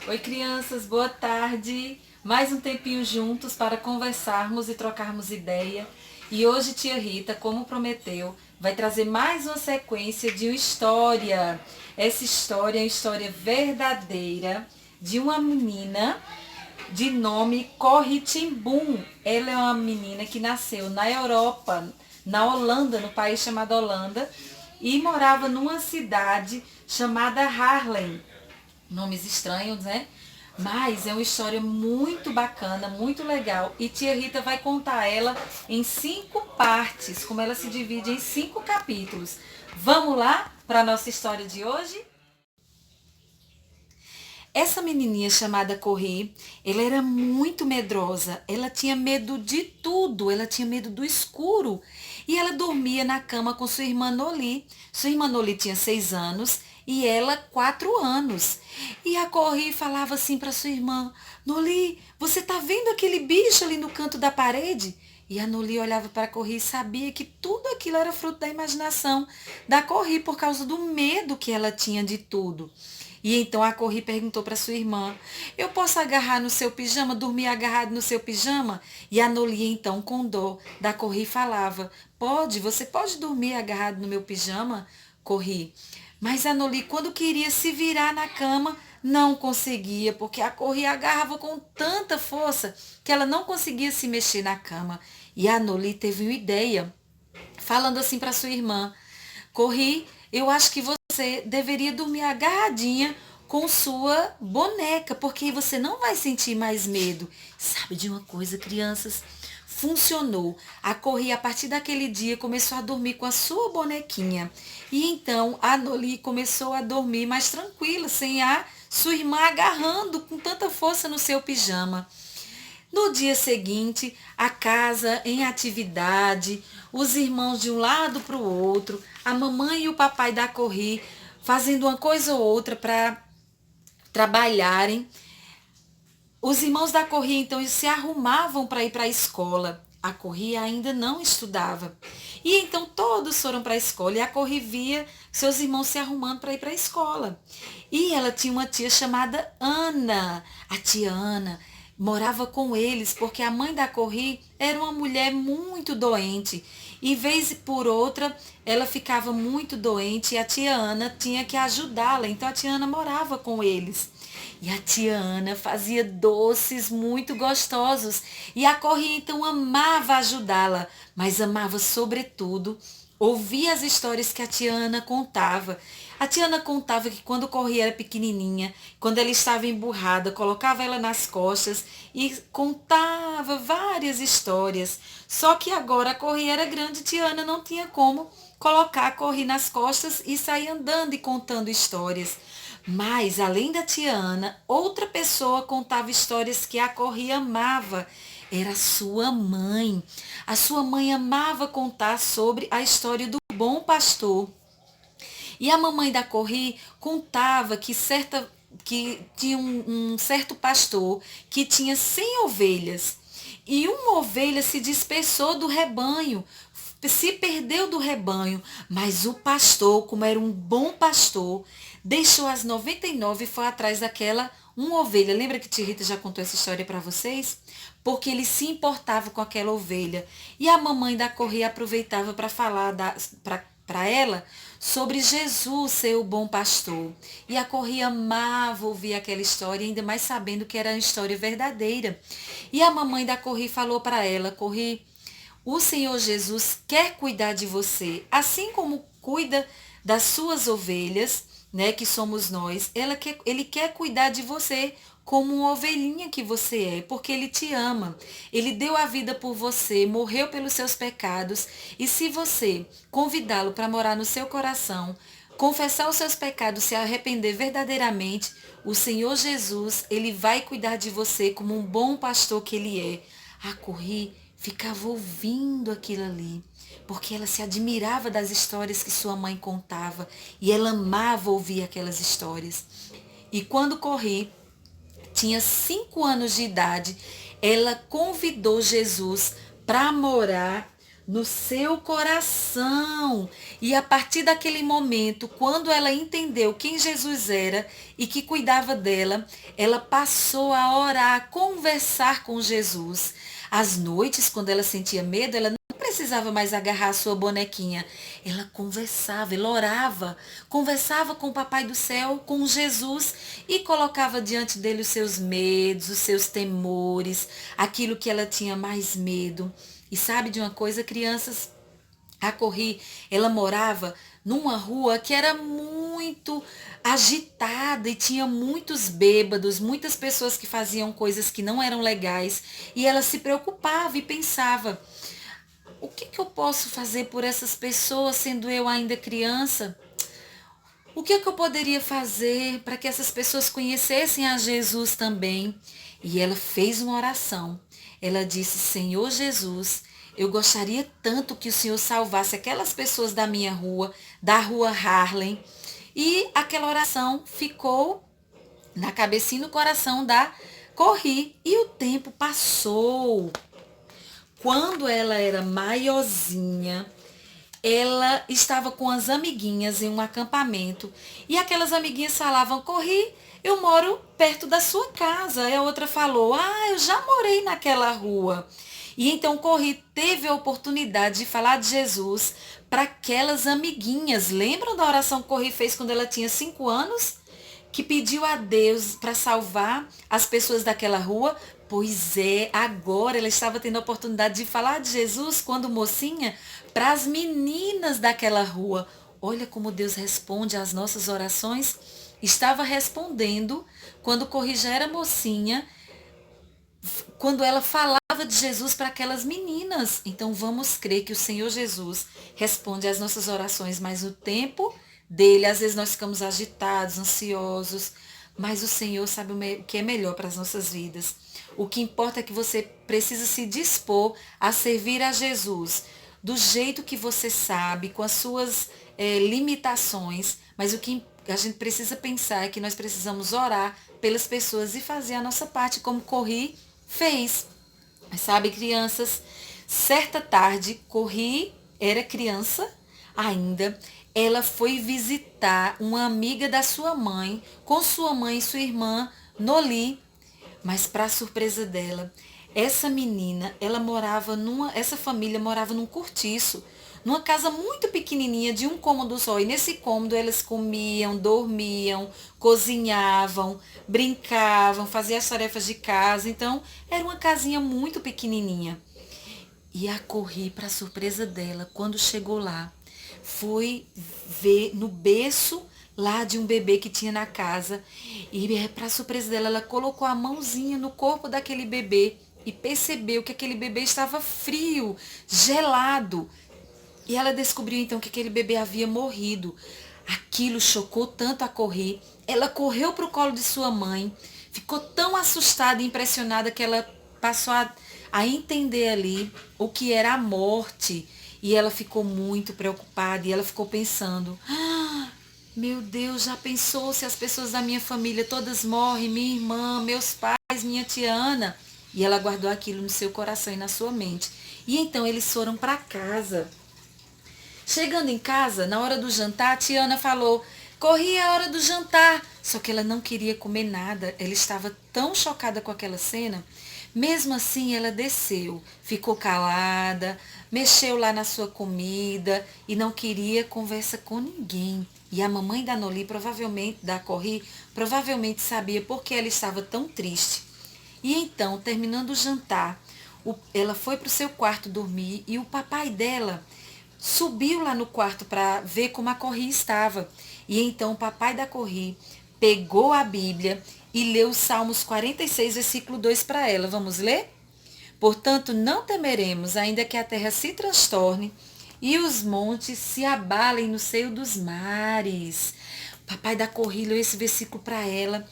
Oi, crianças, boa tarde. Mais um tempinho juntos para conversarmos e trocarmos ideia. E hoje, tia Rita, como prometeu, vai trazer mais uma sequência de uma história. Essa história é uma história verdadeira de uma menina de nome Corrie ten Boom. Ela é uma menina que nasceu na Europa, na Holanda, no país chamado Holanda, e morava numa cidade chamada Haarlem. Nomes estranhos, né? Mas é uma história muito bacana, muito legal. E tia Rita vai contar ela em 5 partes, como ela se divide em 5 capítulos. Vamos lá para a nossa história de hoje? Essa menininha chamada Corrie, ela era muito medrosa. Ela tinha medo de tudo. Ela tinha medo do escuro. E ela dormia na cama com sua irmã Noli. Sua irmã Noli tinha 6 anos e ela 4 anos. E a Corrie falava assim para sua irmã: Noli, você tá vendo aquele bicho ali no canto da parede? E a Noli olhava para a Corrie e sabia que tudo aquilo era fruto da imaginação da Corrie por causa do medo que ela tinha de tudo. E então a Corrie perguntou para sua irmã: Eu posso agarrar no seu pijama, dormir agarrado no seu pijama? E a Nolia então, com dó da Corrie, falava: Pode, você pode dormir agarrado no meu pijama, Corrie. Mas a Nolie, quando queria se virar na cama, não conseguia, porque a Corrie agarrava com tanta força que ela não conseguia se mexer na cama. E a Nolie teve uma ideia, falando assim para sua irmã: Corri, eu acho que você deveria dormir agarradinha com sua boneca, porque você não vai sentir mais medo. Sabe de uma coisa, crianças? Funcionou. A Corri, a partir daquele dia, começou a dormir com a sua bonequinha. E então a Noli começou a dormir mais tranquila, sem a sua irmã agarrando com tanta força no seu pijama. No dia seguinte, a casa em atividade, os irmãos de um lado para o outro, a mamãe e o papai da Corri fazendo uma coisa ou outra para trabalharem. Os irmãos da Corri então se arrumavam para ir para a escola. A Corri ainda não estudava. E então todos foram para a escola e a Corri via seus irmãos se arrumando para ir para a escola. E ela tinha uma tia chamada Ana. A tia Ana morava com eles porque a mãe da Corri era uma mulher muito doente. E vez por outra ela ficava muito doente e a tia Ana tinha que ajudá-la. Então a tia Ana morava com eles. E a tia Ana fazia doces muito gostosos. E a Corrie então amava ajudá-la, mas amava sobretudo ouvir as histórias que a tia Ana contava. A tia Ana contava que quando Corrie era pequenininha, quando ela estava emburrada, colocava ela nas costas e contava várias histórias. Só que agora a Corrie era grande, a tia Ana não tinha como colocar a Corrie nas costas e sair andando e contando histórias. Mas, além da tia Ana, outra pessoa contava histórias que a Corrie amava. Era a sua mãe. A sua mãe amava contar sobre a história do bom pastor. E a mamãe da Corrie contava que tinha um certo pastor que tinha 100 ovelhas. E uma ovelha se dispersou do rebanho, se perdeu do rebanho, mas o pastor, como era um bom pastor, deixou as 99 e foi atrás daquela uma ovelha. Lembra que Tia Rita já contou essa história para vocês? Porque ele se importava com aquela ovelha. E a mamãe da Correia aproveitava para falar para ela sobre Jesus ser o bom pastor. E a Correia amava ouvir aquela história, ainda mais sabendo que era uma história verdadeira. E a mamãe da Correia falou para ela: Correia, o Senhor Jesus quer cuidar de você, assim como cuida das suas ovelhas, né, que somos nós. Ele quer cuidar de você como uma ovelhinha que você é, porque ele te ama. Ele deu a vida por você, morreu pelos seus pecados, e se você convidá-lo para morar no seu coração, confessar os seus pecados, se arrepender verdadeiramente, o Senhor Jesus, ele vai cuidar de você como um bom pastor que ele é. A Corri ficava ouvindo aquilo ali, porque ela se admirava das histórias que sua mãe contava e ela amava ouvir aquelas histórias. E quando Corri tinha 5 anos de idade, ela convidou Jesus para morar no seu coração. E a partir daquele momento, quando ela entendeu quem Jesus era e que cuidava dela, ela passou a orar, a conversar com Jesus. Às noites, quando ela sentia medo, ela não precisava mais agarrar a sua bonequinha. Ela conversava, ela orava, conversava com o Papai do Céu, com Jesus e colocava diante dele os seus medos, os seus temores, aquilo que ela tinha mais medo. E sabe de uma coisa, crianças? A Corri, ela morava numa rua que era muito agitada e tinha muitos bêbados, muitas pessoas que faziam coisas que não eram legais. E ela se preocupava e pensava: o que que eu posso fazer por essas pessoas sendo eu ainda criança? O que eu poderia fazer para que essas pessoas conhecessem a Jesus também? E ela fez uma oração. Ela disse: Senhor Jesus, eu gostaria tanto que o Senhor salvasse aquelas pessoas da minha rua, da rua Harlem. E aquela oração ficou na cabecinha e no coração da Corri. E o tempo passou. Quando ela era maiorzinha, ela estava com as amiguinhas em um acampamento e aquelas amiguinhas falavam: Corri, eu moro perto da sua casa. E a outra falou: ah, eu já morei naquela rua. E então Corri teve a oportunidade de falar de Jesus para aquelas amiguinhas. Lembram da oração que Corri fez quando ela tinha 5 anos? Que pediu a Deus para salvar as pessoas daquela rua? Pois é, agora ela estava tendo a oportunidade de falar de Jesus quando mocinha para as meninas daquela rua. Olha como Deus responde às nossas orações. Estava respondendo quando Corri já era mocinha, quando ela falava de Jesus para aquelas meninas. Então vamos crer que o Senhor Jesus responde às nossas orações, mas o tempo dele, às vezes nós ficamos agitados, ansiosos, mas o Senhor sabe o que é melhor para as nossas vidas. O que importa é que você precisa se dispor a servir a Jesus do jeito que você sabe, com as suas limitações, mas o que a gente precisa pensar é que nós precisamos orar pelas pessoas e fazer a nossa parte, como Corri fez. Sabe, crianças, certa tarde, Corri era criança ainda, ela foi visitar uma amiga da sua mãe, com sua mãe e sua irmã, Noli, mas para surpresa dela, essa menina, essa família morava num cortiço, numa casa muito pequenininha de um cômodo só. E nesse cômodo elas comiam, dormiam, cozinhavam, brincavam, faziam as tarefas de casa. Então era uma casinha muito pequenininha. E a Corri, para surpresa dela, quando chegou lá, foi ver no berço lá de um bebê que tinha na casa. E para surpresa dela, ela colocou a mãozinha no corpo daquele bebê e percebeu que aquele bebê estava frio, gelado. E ela descobriu então que aquele bebê havia morrido. Aquilo chocou tanto a Corri. Ela correu para o colo de sua mãe, ficou tão assustada e impressionada que ela passou a entender ali o que era a morte. E ela ficou muito preocupada e ela ficou pensando: ah, meu Deus, já pensou se as pessoas da minha família todas morrem, minha irmã, meus pais, minha tia Ana? E ela guardou aquilo no seu coração e na sua mente. E então eles foram para casa. Chegando em casa, na hora do jantar, a tia Ana falou: Corri a hora do jantar. Só que ela não queria comer nada. Ela estava tão chocada com aquela cena. Mesmo assim, ela desceu, ficou calada, mexeu lá na sua comida e não queria conversa com ninguém. E a mamãe da Noli, provavelmente, da Corri, provavelmente sabia por que ela estava tão triste. E então, terminando o jantar, ela foi para o seu quarto dormir e o papai dela subiu lá no quarto para ver como a Corri estava. E então o papai da Corri pegou a Bíblia e leu os Salmos 46, versículo 2 para ela. Vamos ler? Portanto, não temeremos, ainda que a terra se transtorne e os montes se abalem no seio dos mares. O papai da Corri leu esse versículo para ela.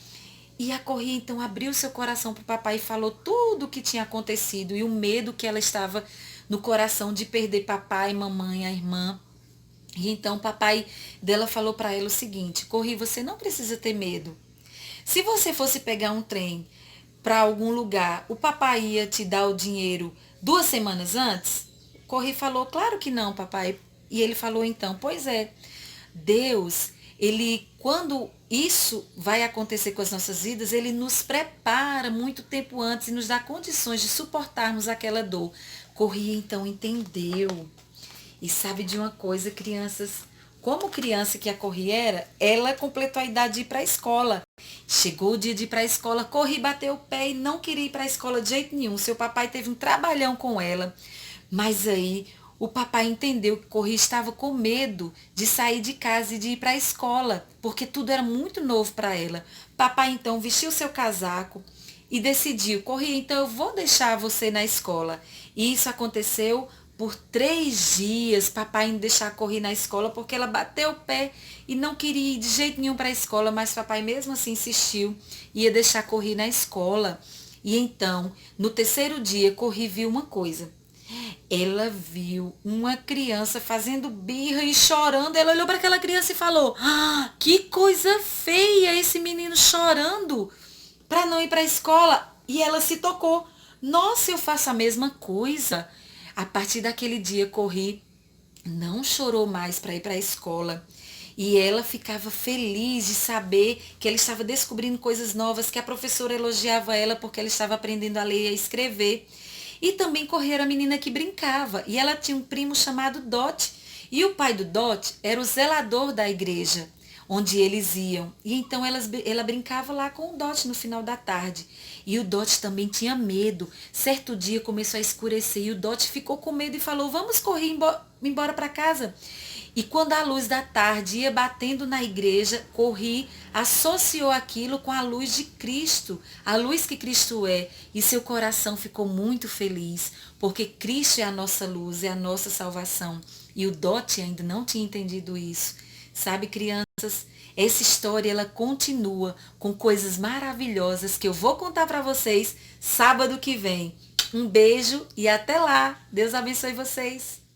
E a Corri então abriu seu coração para o papai e falou tudo o que tinha acontecido e o medo que ela estava no coração de perder papai, mamãe, a irmã. E então o papai dela falou para ela o seguinte: Corri, você não precisa ter medo. Se você fosse pegar um trem para algum lugar, o papai ia te dar o dinheiro 2 semanas antes? Corri falou, claro que não, papai. E ele falou então, pois é, Deus, ele, quando isso vai acontecer com as nossas vidas, ele nos prepara muito tempo antes e nos dá condições de suportarmos aquela dor. Corri então entendeu. E sabe de uma coisa, crianças? Como criança que a Corri era, ela completou a idade de ir para a escola. Chegou o dia de ir para a escola, Corri bateu o pé e não queria ir para a escola de jeito nenhum. Seu papai teve um trabalhão com ela. Mas aí o papai entendeu que Corri estava com medo de sair de casa e de ir para a escola, porque tudo era muito novo para ela. Papai então vestiu seu casaco e decidiu, Corri, então eu vou deixar você na escola. E isso aconteceu por 3 dias, papai indo deixar Corri na escola, porque ela bateu o pé e não queria ir de jeito nenhum para a escola, mas papai mesmo assim insistiu, ia deixar Corri na escola. E então, no terceiro dia, Corri viu uma coisa. Ela viu uma criança fazendo birra e chorando. Ela olhou para aquela criança e falou: Ah, que coisa feia esse menino chorando para não ir para a escola. E ela se tocou. Nossa, eu faço a mesma coisa. A partir daquele dia, Corri não chorou mais para ir para a escola. E ela ficava feliz de saber que ela estava descobrindo coisas novas, que a professora elogiava ela porque ela estava aprendendo a ler e a escrever. E também Corri era a menina que brincava. E ela tinha um primo chamado Dot. E o pai do Dot era o zelador da igreja onde eles iam. E então ela brincava lá com o Dot no final da tarde. E o Dot também tinha medo. Certo dia começou a escurecer e o Dot ficou com medo e falou, vamos correr embora para casa. E quando a luz da tarde ia batendo na igreja, Corri associou aquilo com a luz de Cristo, a luz que Cristo é. E seu coração ficou muito feliz, porque Cristo é a nossa luz, é a nossa salvação. E o Dot ainda não tinha entendido isso. Sabe, crianças, essa história ela continua com coisas maravilhosas que eu vou contar para vocês sábado que vem. Um beijo e até lá. Deus abençoe vocês.